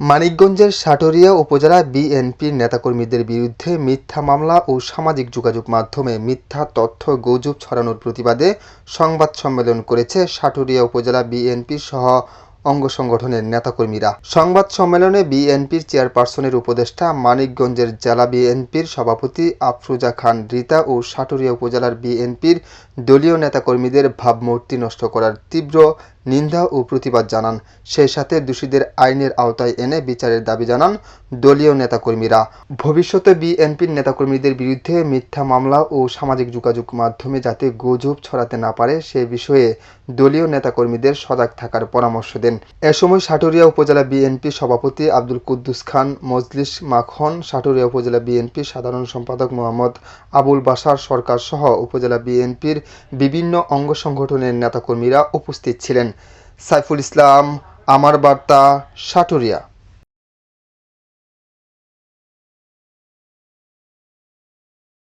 মানিকগঞ্জের সাটুরিয়া উপজেলা বিএনপির নেতাকর্মীদের বিরুদ্ধে মিথ্যা মামলা ও সামাজিক যোগাযোগ মাধ্যমে মিথ্যা তথ্য গুজব ছড়ানোর প্রতিবাদে সংবাদ সম্মেলন করেছে সাটুরিয়া উপজেলা বিএনপির সহ অঙ্গ সংগঠনের নেতাকর্মীরা। সংবাদ সম্মেলনে বিএনপির চেয়ারপারসনের উপদেষ্টা, মানিকগঞ্জের জেলা বিএনপির সভাপতি আফরোজা খান রিতা ও সাটুরিয়া উপজেলার বিএনপির দলীয় নেতাকর্মীদের ভাবমূর্তি নষ্ট করার তীব্র নিন্দা ও প্রতিবাদ জানান। সেই সাথে দোষীদের আইনের আওতায় এনে বিচারের দাবি জানান দলীয় নেতাকর্মীরা। ভবিষ্যতে বিএনপির নেতাকর্মীদের বিরুদ্ধে মিথ্যা মামলা ও সামাজিক যোগাযোগ মাধ্যমে যাতে গুজব ছড়াতে না পারে সে বিষয়ে দলীয় নেতাকর্মীদের সজাগ থাকার পরামর্শ দেন। এ সময় সাটুরিয়া উপজেলা বিএনপি সভাপতি আব্দুল কুদ্দুস খান, মজলিস মাখন, সাটুরিয়া উপজেলা বিএনপির সাধারণ সম্পাদক মোহাম্মদ আবুল বাশার সরকার সহ উপজেলা বিএনপির বিভিন্ন অঙ্গ সংগঠনের নেতাকর্মীরা উপস্থিত ছিলেন। সাইফুল ইসলাম, আমার বার্তা, সাটুরিয়া।